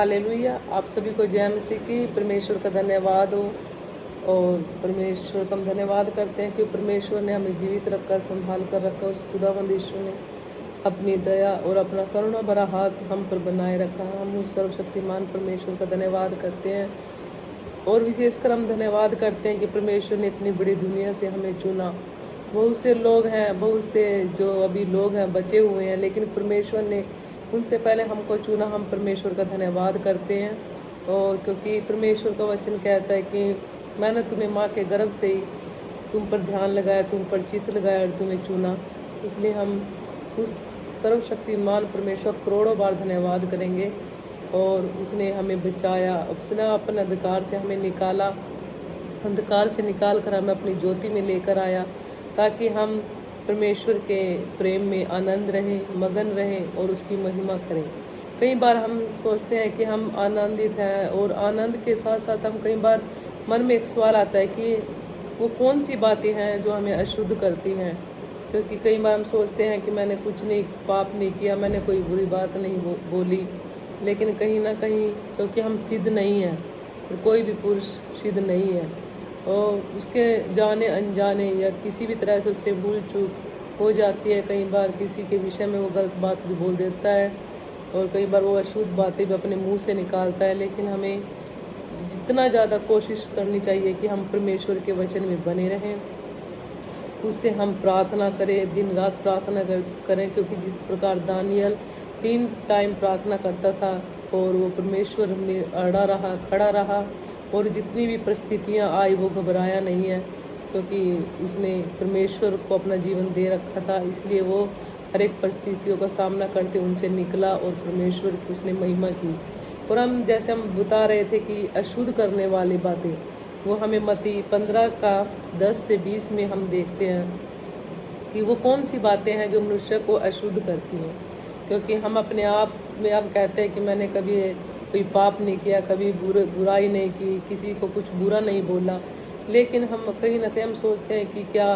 Hallelujah. आप सभी को जय मसीह की। परमेश्वर का धन्यवाद हो और परमेश्वर का हम धन्यवाद करते हैं कि परमेश्वर ने हमें जीवित रखा, संभाल कर रखा। उस खुदावंद ईश्वर ने अपनी दया और अपना करुणा भरा हाथ हम पर बनाए रखा। हम उस सर्वशक्तिमान परमेश्वर का धन्यवाद करते हैं और विशेषकर हम धन्यवाद करते हैं कि परमेश्वर ने इतनी बड़ी दुनिया से हमें चुना। बहुत से लोग हैं, बहुत से जो अभी लोग हैं बचे हुए हैं, लेकिन परमेश्वर ने उनसे पहले हमको चुना। हम परमेश्वर का धन्यवाद करते हैं और क्योंकि परमेश्वर का वचन कहता है कि मैंने तुम्हें माँ के गर्भ से ही तुम पर ध्यान लगाया, तुम पर चित्त लगाया और तुम्हें चुना। इसलिए हम उस सर्वशक्तिमान परमेश्वर करोड़ों बार धन्यवाद करेंगे। और उसने हमें बचाया, उसने अपने अंधकार से हमें निकाला, अंधकार से निकाल कर हमें अपनी ज्योति में लेकर आया, ताकि हम परमेश्वर के प्रेम में आनंद रहें, मगन रहें और उसकी महिमा करें। कई बार हम सोचते हैं कि हम आनंदित हैं और आनंद के साथ साथ हम कई बार मन में एक सवाल आता है कि वो कौन सी बातें हैं जो हमें अशुद्ध करती हैं। क्योंकि कई बार हम सोचते हैं कि मैंने कुछ नहीं पाप नहीं किया, मैंने कोई बुरी बात नहीं बोली, लेकिन कहीं ना कहीं क्योंकि हम सिद्ध नहीं हैं और कोई भी पुरुष सिद्ध नहीं है और उसके जाने अनजाने या किसी भी तरह से उससे भूल चूक हो जाती है। कई बार किसी के विषय में वो गलत बात भी बोल देता है और कई बार वो अशुद्ध बातें भी अपने मुंह से निकालता है। लेकिन हमें जितना ज़्यादा कोशिश करनी चाहिए कि हम परमेश्वर के वचन में बने रहें, उससे हम प्रार्थना करें, दिन रात प्रार्थना करें। क्योंकि जिस प्रकार दानियल 3 टाइम प्रार्थना करता था और वो परमेश्वर में अड़ा रहा, खड़ा रहा और जितनी भी परिस्थितियाँ आई वो घबराया नहीं है, क्योंकि उसने परमेश्वर को अपना जीवन दे रखा था। इसलिए वो हर एक परिस्थितियों का सामना करते उनसे निकला और परमेश्वर की उसने महिमा की। और हम जैसे हम बता रहे थे कि अशुद्ध करने वाली बातें, वो हमें मत्ती 15 का 10 से 20 में हम देखते हैं कि वो कौन सी बातें हैं जो मनुष्य को अशुद्ध करती हैं। क्योंकि हम अपने आप में हम कहते हैं कि मैंने कभी कोई पाप नहीं किया, कभी बुराई नहीं की, किसी को कुछ बुरा नहीं बोला, लेकिन हम कहीं ना कहीं हम सोचते हैं कि क्या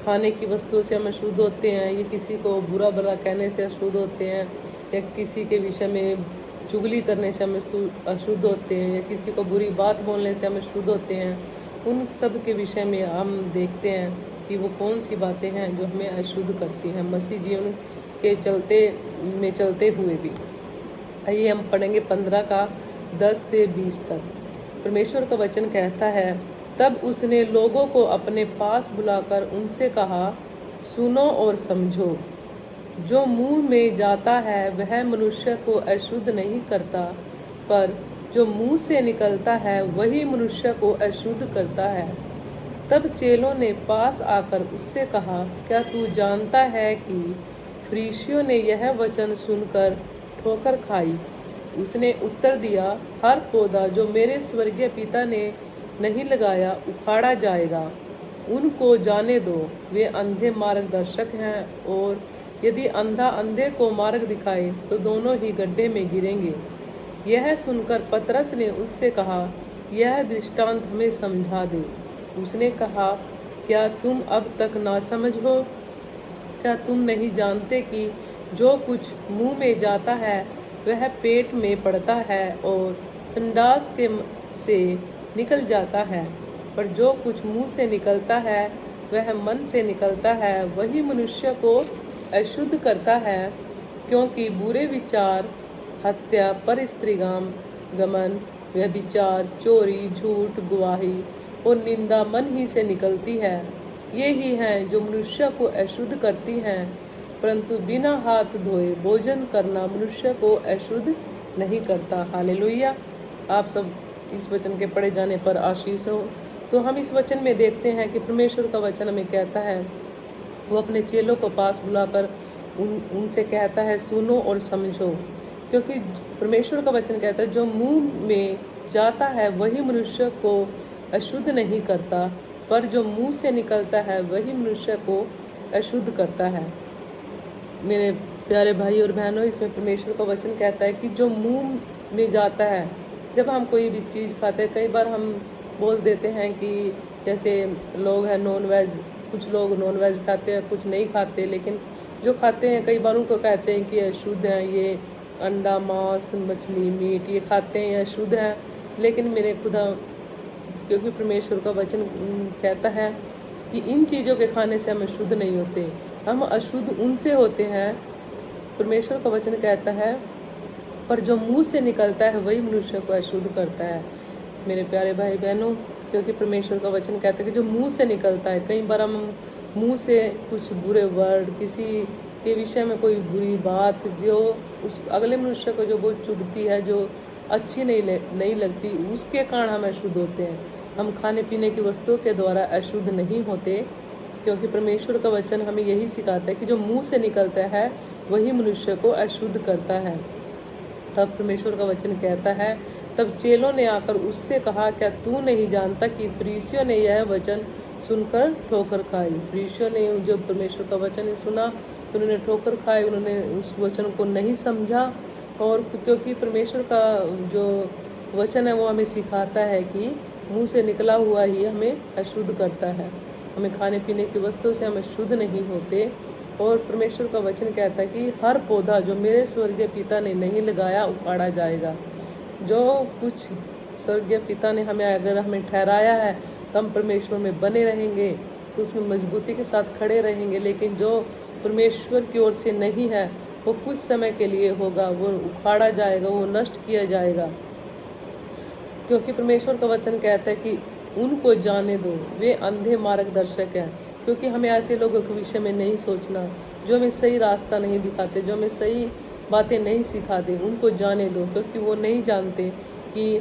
खाने की वस्तुओं से हम अशुद्ध होते हैं, या किसी को बुरा भला कहने से अशुद्ध होते हैं, या किसी के विषय में चुगली करने से हम अशुद्ध होते हैं, या किसी को बुरी बात बोलने से हम अशुद्ध होते हैं। उन सब के विषय में हम देखते हैं कि वो कौन सी बातें हैं जो हमें अशुद्ध करती हैं मसीह जीवन के चलते हुए भी। आइए हम पढ़ेंगे 15 का 10 से 20 तक। परमेश्वर का वचन कहता है, तब उसने लोगों को अपने पास बुलाकर उनसे कहा, सुनो और समझो। जो मुंह में जाता है वह मनुष्य को अशुद्ध नहीं करता, पर जो मुंह से निकलता है वही मनुष्य को अशुद्ध करता है। तब चेलों ने पास आकर उससे कहा, क्या तू जानता है कि फरीसियों ने यह वचन सुनकर ठोकर खाई? उसने उत्तर दिया, हर पौधा जो मेरे स्वर्गीय पिता ने नहीं लगाया उखाड़ा जाएगा। उनको जाने दो, वे अंधे मार्गदर्शक हैं, और यदि अंधा अंधे को मार्ग दिखाए तो दोनों ही गड्ढे में गिरेंगे। यह सुनकर पतरस ने उससे कहा, यह दृष्टांत हमें समझा दे। उसने कहा, क्या तुम अब तक ना समझ हो? क्या तुम नहीं जानते कि जो कुछ मुंह में जाता है वह पेट में पड़ता है और संडास के से निकल जाता है, पर जो कुछ मुंह से निकलता है वह मन से निकलता है, वही मनुष्य को अशुद्ध करता है। क्योंकि बुरे विचार, हत्या, परस्त्रीगाम, गमन, व्यभिचार, चोरी, झूठ, गवाही और निंदा मन ही से निकलती है। ये ही हैं जो मनुष्य को अशुद्ध करती हैं। परंतु बिना हाथ धोए भोजन करना मनुष्य को अशुद्ध नहीं करता। हालेलुया। आप सब इस वचन के पढ़े जाने पर आशीष हो। तो हम इस वचन में देखते हैं कि परमेश्वर का वचन हमें कहता है, वो अपने चेलों को पास बुलाकर उनसे कहता है, सुनो और समझो। क्योंकि परमेश्वर का वचन कहता है, जो मुंह में जाता है वही मनुष्य को अशुद्ध नहीं करता, पर जो मुंह से निकलता है वही मनुष्य को अशुद्ध करता है। मेरे प्यारे भाई और बहनों, इसमें परमेश्वर का वचन कहता है कि जो मुंह में जाता है, जब हम कोई भी चीज़ खाते हैं, कई बार हम बोल देते हैं कि जैसे लोग हैं नॉन वेज, कुछ लोग नॉन वेज खाते हैं, कुछ नहीं खाते, लेकिन जो खाते हैं कई बार उनको कहते हैं कि अशुद्ध हैं, ये अंडा, मांस, मछली, मीट ये खाते हैं या शुद्ध हैं, लेकिन मेरे खुदा, क्योंकि परमेश्वर का वचन कहता है कि इन चीज़ों के खाने से हम शुद्ध नहीं होते, हम अशुद्ध उनसे होते हैं। परमेश्वर का वचन कहता है पर जो मुंह से निकलता है वही मनुष्य को अशुद्ध करता है। मेरे प्यारे भाई बहनों, क्योंकि परमेश्वर का वचन कहता है कि जो मुंह से निकलता है, कई बार हम मुंह से कुछ बुरे वर्ड, किसी के विषय में कोई बुरी बात जो उस अगले मनुष्य को जो बहुत चुभती है, जो अच्छी नहीं लगती, उसके कारण हम अशुद्ध होते हैं। हम खाने पीने की वस्तुओं के द्वारा अशुद्ध नहीं होते, क्योंकि परमेश्वर का वचन हमें यही सिखाता है कि जो मुंह से निकलता है वही मनुष्य को अशुद्ध करता है। तब परमेश्वर का वचन कहता है, तब चेलों ने आकर उससे कहा, क्या तू नहीं जानता कि फरीसियों ने यह वचन सुनकर ठोकर खाई। फरीसियों ने जब परमेश्वर का वचन सुना तो उन्होंने ठोकर खाई, उन्होंने उस वचन को नहीं समझा। और क्योंकि परमेश्वर का जो वचन है वो हमें सिखाता है कि मुंह से निकला हुआ ही हमें अशुद्ध करता है, हमें खाने पीने की वस्तुओं से हम शुद्ध नहीं होते। और परमेश्वर का वचन कहता है कि हर पौधा जो मेरे स्वर्गीय पिता ने नहीं लगाया उखाड़ा जाएगा। जो कुछ स्वर्गीय पिता ने अगर हमें ठहराया है तो हम परमेश्वर में बने रहेंगे, तो उसमें मजबूती के साथ खड़े रहेंगे। लेकिन जो परमेश्वर की ओर से नहीं है वो कुछ समय के लिए होगा, वो उखाड़ा जाएगा, वो नष्ट किया जाएगा। क्योंकि परमेश्वर का वचन कहता है कि उनको जाने दो, वे अंधे मार्गदर्शक हैं। क्योंकि हमें ऐसे लोगों के विषय में नहीं सोचना जो हमें सही रास्ता नहीं दिखाते, जो हमें सही बातें नहीं सिखाते, उनको जाने दो। क्योंकि वो नहीं जानते कि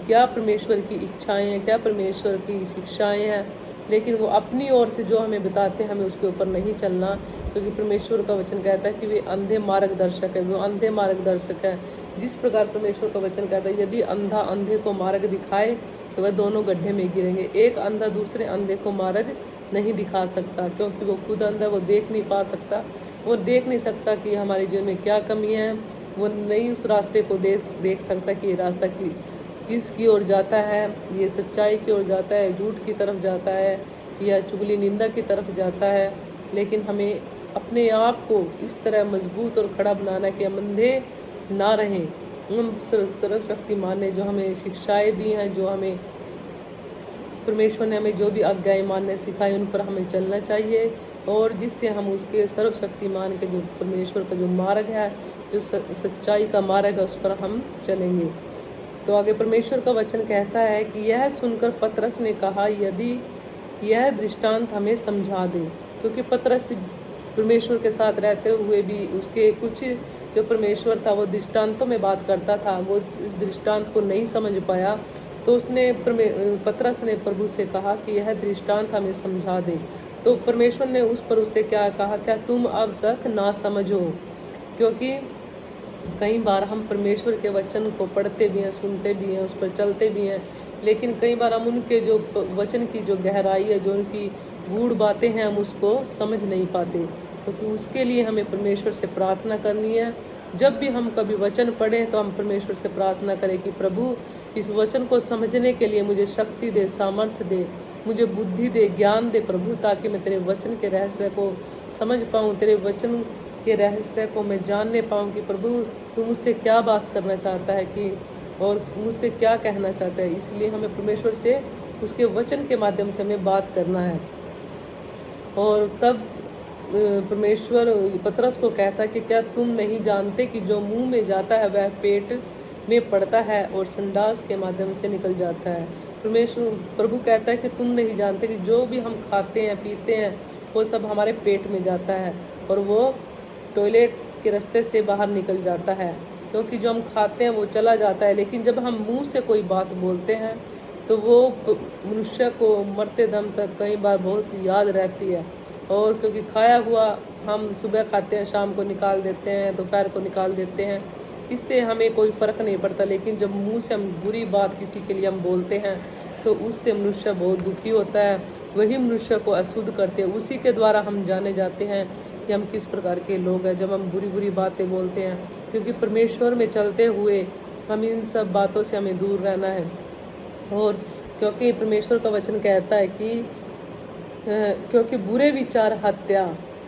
क्या परमेश्वर की इच्छाएं हैं, क्या परमेश्वर की शिक्षाएं हैं, लेकिन वो अपनी ओर से जो हमें बताते हैं हमें उसके ऊपर नहीं चलना। क्योंकि परमेश्वर का वचन कहता है कि वे अंधे मार्गदर्शक है, वो अंधे मार्गदर्शक है। जिस प्रकार परमेश्वर का वचन कहता है, यदि अंधा अंधे को मार्ग दिखाए तो वह दोनों गड्ढे में गिरेंगे। एक अंधा दूसरे अंधे को मार्ग नहीं दिखा सकता, क्योंकि वो खुद अंधा, वो देख नहीं पा सकता, वो देख नहीं सकता कि हमारे जीवन में क्या कमी है। वो नहीं उस रास्ते को देख सकता कि ये रास्ता किसकी ओर जाता है, ये सच्चाई की ओर जाता है, झूठ की तरफ जाता है, या चुगली निंदा की तरफ जाता है। लेकिन हमें अपने आप को इस तरह मजबूत और खड़ा बनाना कि हम अंधे ना रहें। हम सर्वशक्तिमान ने जो हमें शिक्षाएं दी हैं, जो हमें परमेश्वर ने हमें जो भी आज्ञाएं मानने सिखाई, उन पर हमें चलना चाहिए। और जिससे हम उसके सर्वशक्तिमान के जो परमेश्वर का जो मार्ग है, जो सच्चाई का मार्ग है, उस पर हम चलेंगे। तो आगे परमेश्वर का वचन कहता है कि यह सुनकर पतरस ने कहा, यदि यह दृष्टांत हमें समझा दे। क्योंकि पतरस परमेश्वर के साथ रहते हुए भी उसके कुछ जो परमेश्वर था वो दृष्टांतों में बात करता था, वो इस दृष्टांत को नहीं समझ पाया। तो उसने पतरस ने प्रभु से कहा कि यह दृष्टांत हमें समझा दे। तो परमेश्वर ने उस पर उससे क्या कहा, क्या तुम अब तक ना समझो। क्योंकि कई बार हम परमेश्वर के वचन को पढ़ते भी हैं, सुनते भी हैं, उस पर चलते भी हैं, लेकिन कई बार हम उनके जो वचन की जो गहराई है, जो उनकी गूढ़ बातें हैं, हम उसको समझ नहीं पाते। क्योंकि उसके लिए हमें परमेश्वर से प्रार्थना करनी है। जब भी हम कभी वचन पढ़ें तो हम परमेश्वर से प्रार्थना करें कि प्रभु इस वचन को समझने के लिए मुझे शक्ति दे, सामर्थ्य दे, मुझे बुद्धि दे, ज्ञान दे प्रभु, ताकि मैं तेरे वचन के रहस्य को समझ पाऊँ, तेरे वचन के रहस्य को मैं जानने पाऊँ कि प्रभु तू मुझसे क्या बात करना चाहता है कि और मुझसे क्या कहना चाहता है। इसलिए हमें परमेश्वर से उसके वचन के माध्यम से हमें बात करना है। और तब परमेश्वर पतरस को कहता है कि क्या तुम नहीं जानते कि जो मुंह में जाता है वह पेट में पड़ता है और संडास के माध्यम से निकल जाता है। प्रभु कहता है कि तुम नहीं जानते कि जो भी हम खाते हैं पीते हैं वो सब हमारे पेट में जाता है और वो टॉयलेट के रास्ते से बाहर निकल जाता है। क्योंकि जो हम खाते हैं वो चला जाता है, लेकिन जब हम मुंह से कोई बात बोलते हैं तो वो मनुष्य को मरते दम तक कई बार बहुत याद रहती है। और क्योंकि खाया हुआ हम सुबह खाते हैं, शाम को निकाल देते हैं, दोपहर को निकाल देते हैं, इससे हमें कोई फ़र्क नहीं पड़ता। लेकिन जब मुंह से हम बुरी बात किसी के लिए हम बोलते हैं तो उससे मनुष्य बहुत दुखी होता है, वही मनुष्य को अशुद्ध करते हैं। उसी के द्वारा हम जाने जाते हैं कि हम किस प्रकार के लोग हैं, जब हम बुरी बुरी बातें बोलते हैं। क्योंकि परमेश्वर में चलते हुए हम इन सब बातों से हमें दूर रहना है। और क्योंकि परमेश्वर का वचन कहता है कि क्योंकि बुरे विचार हत्या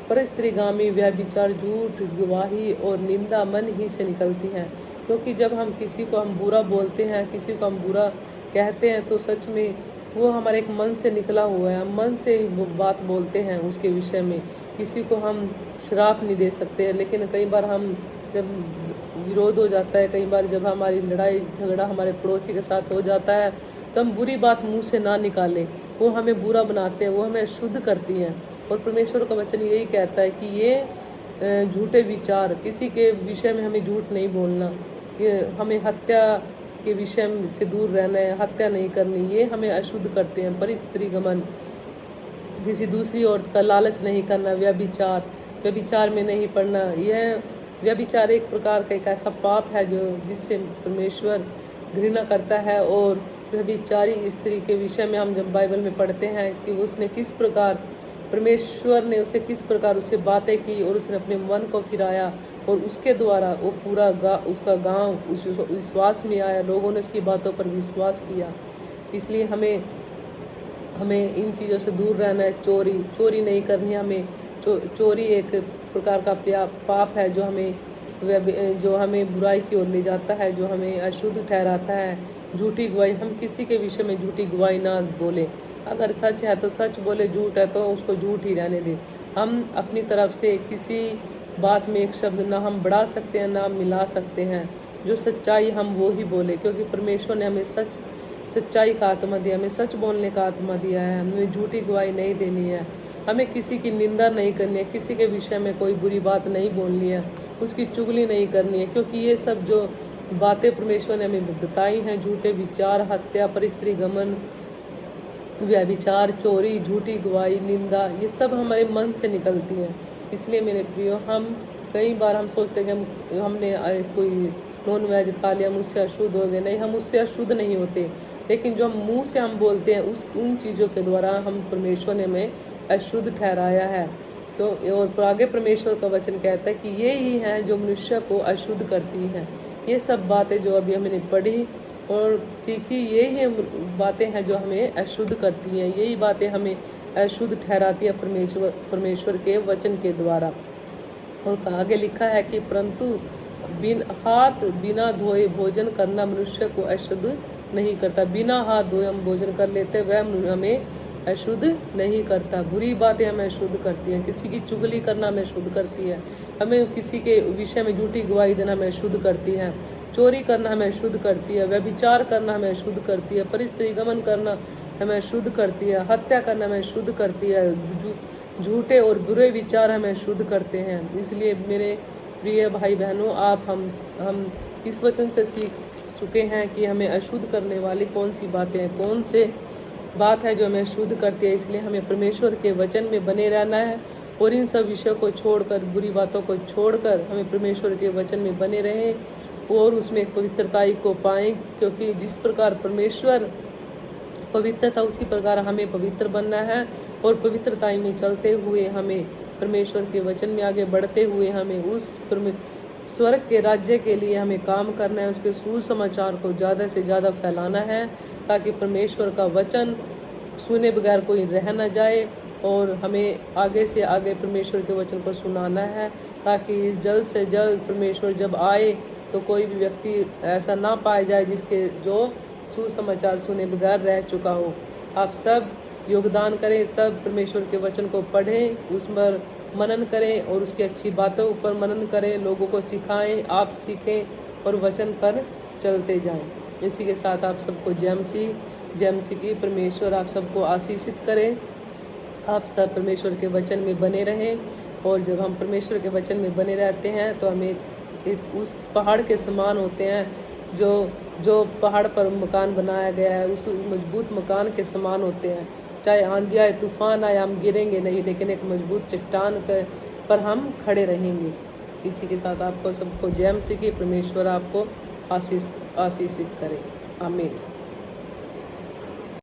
परस्त्रीगामी व्यभिचार, झूठ, गवाही और निंदा मन ही से निकलती हैं। क्योंकि जब हम किसी को हम बुरा बोलते हैं, किसी को हम बुरा कहते हैं, तो सच में वो हमारे एक मन से निकला हुआ है। हम मन से वो बात बोलते हैं उसके विषय में। किसी को हम श्राप नहीं दे सकते, लेकिन कई बार हम जब विरोध हो जाता है, कई बार जब हमारी लड़ाई झगड़ा हमारे पड़ोसी के साथ हो जाता है, तो हम बुरी बात मुंह से ना निकालें। वो हमें बुरा बनाते हैं, वो हमें शुद्ध करती हैं। और परमेश्वर का वचन यही कहता है कि ये झूठे विचार, किसी के विषय में हमें झूठ नहीं बोलना, ये हमें हत्या के विषय से दूर रहना है, हत्या नहीं करनी, ये हमें अशुद्ध करते हैं। परस्त्रीगमन, किसी दूसरी औरत का लालच नहीं करना, व्यभिचार में नहीं पड़ना। यह व्यभिचार एक प्रकार का एक ऐसा पाप है जो जिससे परमेश्वर घृणा करता है। और व्यभिचारी स्त्री के विषय में हम जब बाइबल में पढ़ते हैं कि उसने किस प्रकार, परमेश्वर ने उसे किस प्रकार उससे बातें की और उसने अपने मन को फिराया, और उसके द्वारा वो पूरा उसका गांव उस विश्वास में आया, लोगों ने उसकी बातों पर विश्वास किया। इसलिए हमें इन चीज़ों से दूर रहना है। चोरी नहीं करनी है हमें। चोरी एक प्रकार का पाप है जो हमें बुराई की ओर ले जाता है, जो हमें अशुद्ध ठहराता है। झूठी गवाही, हम किसी के विषय में झूठी गवाही ना बोले। अगर सच है तो सच बोले, झूठ है तो उसको झूठ ही रहने दें। हम अपनी तरफ से किसी बात में एक शब्द ना हम बढ़ा सकते हैं, ना मिला सकते हैं। जो सच्चाई हम वो ही बोले, क्योंकि परमेश्वर ने हमें सच्चाई का आत्मा दिया, हमें सच बोलने का आत्मा दिया है। हमें झूठी गवाही नहीं देनी है, हमें किसी की निंदा नहीं करनी है, किसी के विषय में कोई बुरी बात नहीं बोलनी है, उसकी चुगली नहीं करनी है। क्योंकि ये सब जो बातें परमेश्वर ने हमें बताई हैं, झूठे विचार, हत्या, परस्त्रीगमन, व्यभिचार, चोरी, झूठी गवाही, निंदा, ये सब हमारे मन से निकलती हैं। इसलिए मेरे प्रियो, कई बार हम सोचते हैं कि हमने कोई नॉन वेज खा लिया, मुझसे अशुद्ध हो गए। नहीं, हम उससे अशुद्ध नहीं होते, लेकिन जो हम मुंह से हम बोलते हैं उन चीज़ों के द्वारा हम परमेश्वर ने हमें अशुद्ध ठहराया है। तो और आगे परमेश्वर का वचन कहता है कि ये ही हैं जो मनुष्य को अशुद्ध करती हैं। ये सब बातें जो अभी हमने पढ़ी और सीखी, यही बातें हैं जो हमें अशुद्ध करती हैं। यही बातें हमें अशुद्ध ठहराती है परमेश्वर के वचन के द्वारा। और आगे लिखा है कि परंतु हाथ बिना धोए भोजन करना मनुष्य को अशुद्ध नहीं करता। बिना हाथ धोए हम भोजन कर लेते, वह हमें अशुद्ध नहीं करता। बुरी बातें हमें अशुद्ध करती हैं। किसी की चुगली करना हमें शुद्ध करती है। हमें किसी के विषय में झूठी गवाही देना हमें शुद्ध करती है। चोरी करना हमें शुद्ध करती है। व्यभिचार करना हमें शुद्ध करती है। परस्त्रीगमन करना हमें शुद्ध करती है। हत्या करना हमें शुद्ध करती है। झूठे और बुरे विचार हमें शुद्ध करते हैं। इसलिए मेरे प्रिय भाई बहनों, हम इस वचन से सीख चुके हैं कि हमें अशुद्ध करने वाली कौन सी बातें हैं, कौन से बात है जो हमें शुद्ध करती है। इसलिए हमें परमेश्वर के वचन में बने रहना है और इन सब विषयों को छोड़कर, बुरी बातों को छोड़कर हमें परमेश्वर के वचन में बने रहें और उसमें पवित्रताई को पाएं। क्योंकि जिस प्रकार परमेश्वर पवित्र था, उसी प्रकार हमें पवित्र बनना है। और पवित्रताई में चलते हुए हमें परमेश्वर के वचन में आगे बढ़ते हुए हमें उस स्वर्ग के राज्य के लिए हमें काम करना है। उसके सुसमाचार को ज़्यादा से ज़्यादा फैलाना है, ताकि परमेश्वर का वचन सुने बगैर कोई रह न जाए। और हमें आगे से आगे परमेश्वर के वचन को सुनाना है, ताकि जल्द से जल्द परमेश्वर जब आए तो कोई भी व्यक्ति ऐसा ना पाया जाए जो सुसमाचार सुने बगैर रह चुका हो। आप सब योगदान करें, सब परमेश्वर के वचन को पढ़ें, उस पर मनन करें और उसकी अच्छी बातों पर मनन करें, लोगों को सिखाएं, आप सीखें और वचन पर चलते जाएं। इसी के साथ आप सबको जय मसीह की परमेश्वर आप सबको आशीषित करें। आप सब परमेश्वर के वचन में बने रहें, और जब हम परमेश्वर के वचन में बने रहते हैं तो हमें एक उस पहाड़ के समान होते हैं जो पहाड़ पर मकान बनाया गया है, उस मजबूत मकान के समान होते हैं। चाहे आंधी आए, तूफान आए, हम गिरेंगे नहीं, लेकिन एक मजबूत चट्टान पर हम खड़े रहेंगे। इसी के साथ आपको सबको जय मसीह की परमेश्वर आपको आशीषित करें। आमीन।